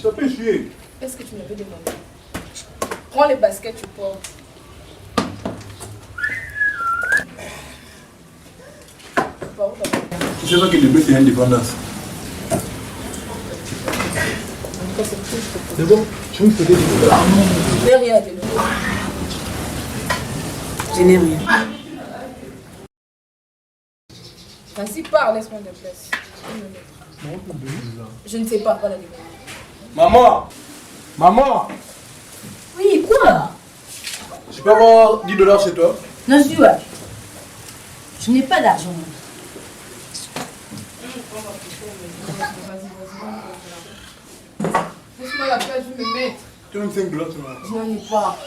ça peut chier. Est-ce que tu m'avais demandé? Prends les baskets, tu portes. Tu sais pas que le but c'est l'indépendance. C'est bon, je me faisais du tout. Je n'ai rien à te dire. Je n'ai rien. Vas-y, parle, laisse-moi de place. Je ne sais pas, la demander. Maman! Maman! Oui, quoi? Je peux avoir 10 $ chez toi? Non, je dis ouais. Je n'ai pas d'argent. Laisse-moi la place, je vais me mettre. Tu donnes 5 $, tu m'as. Je n'en ai pas.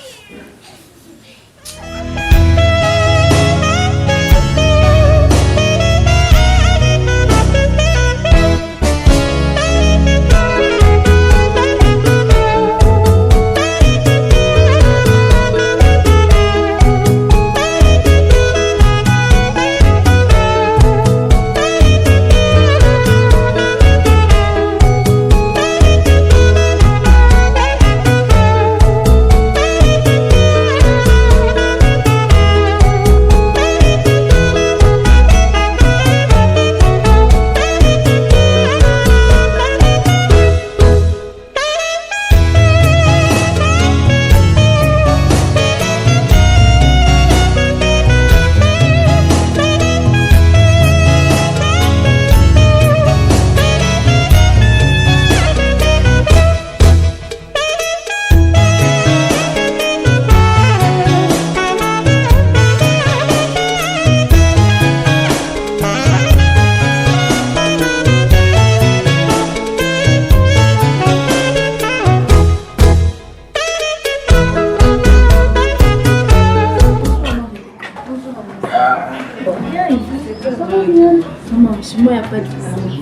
Chez moi, il n'y a pas de problème.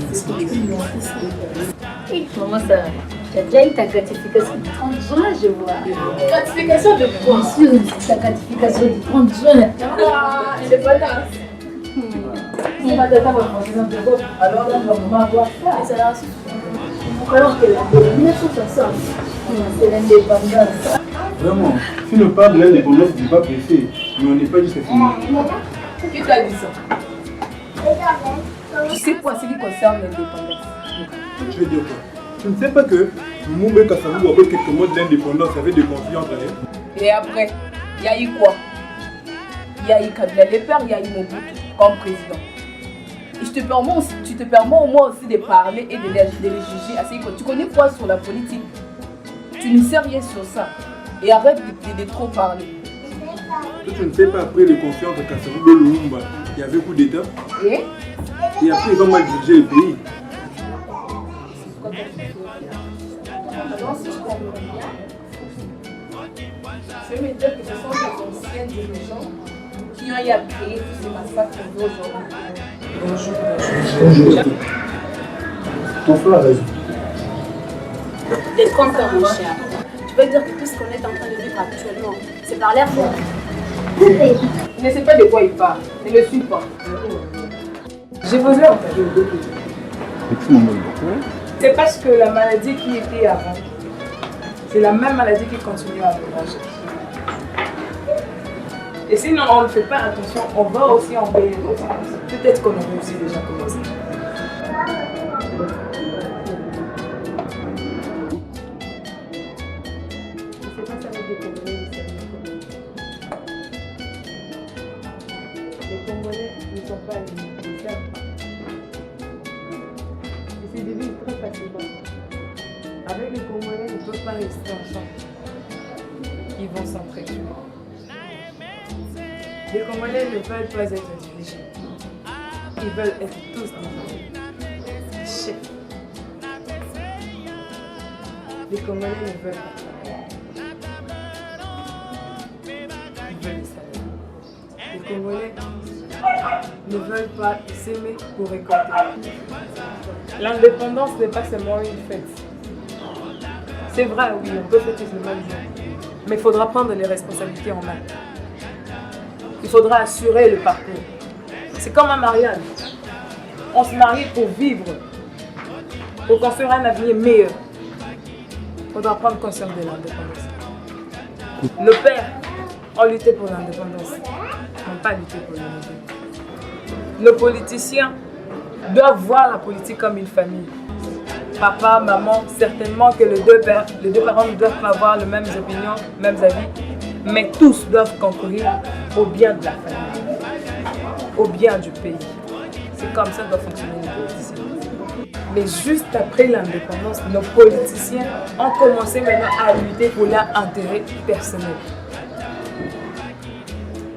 Comment ça? Tu as déjà eu ta gratification de 30 juin, je vois. Gratification de quoi? Bien sûr, ta gratification de 30 juin. Ah, elle est pas là. On va t'attendre en faisant de vote. Alors là, on va voir ça. Et ça l'a reçu. Alors que la 1960, c'est l'indépendance. Vraiment, si on parle de l'indépendance, je ne suis pas pressé. Mais on n'est pas jusqu'à finir. Qui t'a dit ça? Tu sais quoi, ce qui concerne l'indépendance? Tu veux dire quoi? Tu ne sais pas que Moumbe Kassabou, après quelques mois de l'indépendance, avait des conflits entre eux? Et après, il y a eu quoi? Il y a eu Kabila le père, il y a eu Mobutu comme président. Et tu te permets au moins aussi de parler et de les juger. Tu connais quoi sur la politique? Tu ne sais rien sur ça. Et arrête de trop parler. Toi, tu ne sais pas, après le conflit entre Kassabou et Lumumba, il y avait coup d'État. Et après, ils ont mal dirigé le pays. Alors, si je comprends bien, je vais me dire que ce sont les anciens dirigeants qui ont eu à créer tous ces massacres aujourd'hui. Bonjour. Ton frère a raison. Des comptes, mon cher. Tu veux dire que tout ce qu'on est en train de vivre actuellement, c'est par l'air fort. Il ne sait pas de quoi il parle. Ne le suis pas. J'ai posé en fait. C'est parce que la maladie qui était avant, c'est la même maladie qui continue à mélanger. Et sinon on ne fait pas attention, on va aussi en payer les conséquences. Peut-être qu'on aurait aussi déjà commencé. Les Congolais ne sont pas les servent. Ils se divisent très facilement. Avec les Congolais, ils ne peuvent pas rester ensemble. Ils vont s'entretuer. Les Congolais ne veulent pas être dirigés. Ils veulent être tous des chefs. Les Congolais ne veulent pas. Ils veulent les salaires. Les Congolais ne veulent pas s'aimer pour récolter. L'indépendance n'est pas seulement une fête. C'est vrai, oui, on peut fêter le même jour. Mais il faudra prendre les responsabilités en main. Il faudra assurer le parcours. C'est comme un mariage. On se marie pour vivre, pour construire un avenir meilleur. Il faudra prendre conscience de l'indépendance. Nos pères ont lutté pour l'indépendance, n'ont pas lutté pour l'unité. Nos politiciens doivent voir la politique comme une famille. Papa, maman, certainement que les deux parents ne doivent pas avoir les mêmes opinions, les mêmes avis, mais tous doivent concourir au bien de la famille, au bien du pays. C'est comme ça que doit fonctionner les politiciens. Mais juste après l'indépendance, nos politiciens ont commencé maintenant à lutter pour leur intérêt personnel.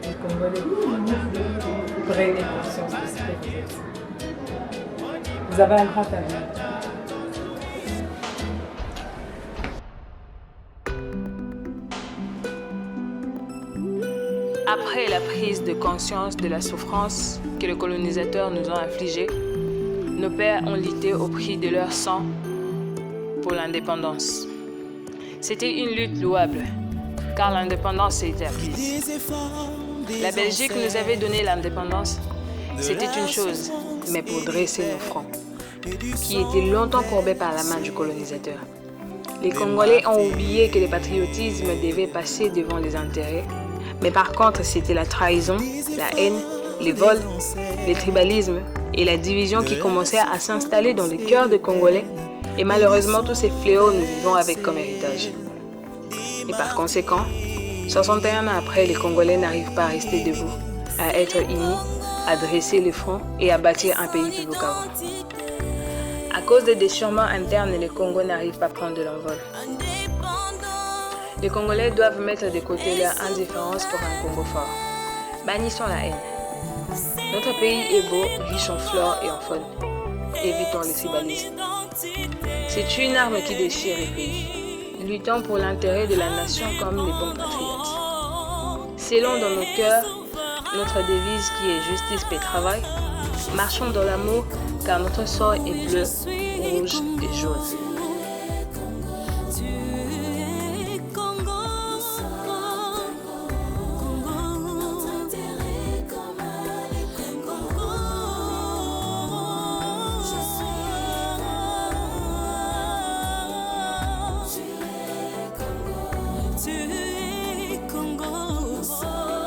Les Congolais, prenez conscience de ce que vous êtes. Vous avez un grand avenir. Après la prise de conscience de la souffrance que les colonisateurs nous ont infligée, nos pères ont lutté au prix de leur sang pour l'indépendance. C'était une lutte louable, car l'indépendance était acquise. La Belgique nous avait donné l'indépendance, c'était une chose, mais pour dresser nos fronts, qui étaient longtemps courbés par la main du colonisateur. Les Congolais ont oublié que le patriotisme devait passer devant les intérêts, mais par contre, c'était la trahison, la haine, les vols, le tribalisme et la division qui commençaient à s'installer dans le cœur des Congolais. Et malheureusement, tous ces fléaux nous vivons avec comme héritage. Et par conséquent, 61 ans après, les Congolais n'arrivent pas à rester debout, à être unis, à dresser le front et à bâtir un pays plus beau qu'avant. À cause des déchirements internes, les Congos n'arrivent pas à prendre de l'envol. Les Congolais doivent mettre de côté leur indifférence pour un Congo fort. Bannissons la haine. Notre pays est beau, riche en flore et en faune. Évitons le tribalisme. C'est une arme qui déchire le pays. Luttons pour l'intérêt de la nation comme les bons patriotes. Scellons dans nos cœurs notre devise qui est justice, paix, travail. Marchons dans l'amour car notre sort est bleu, rouge et jaune.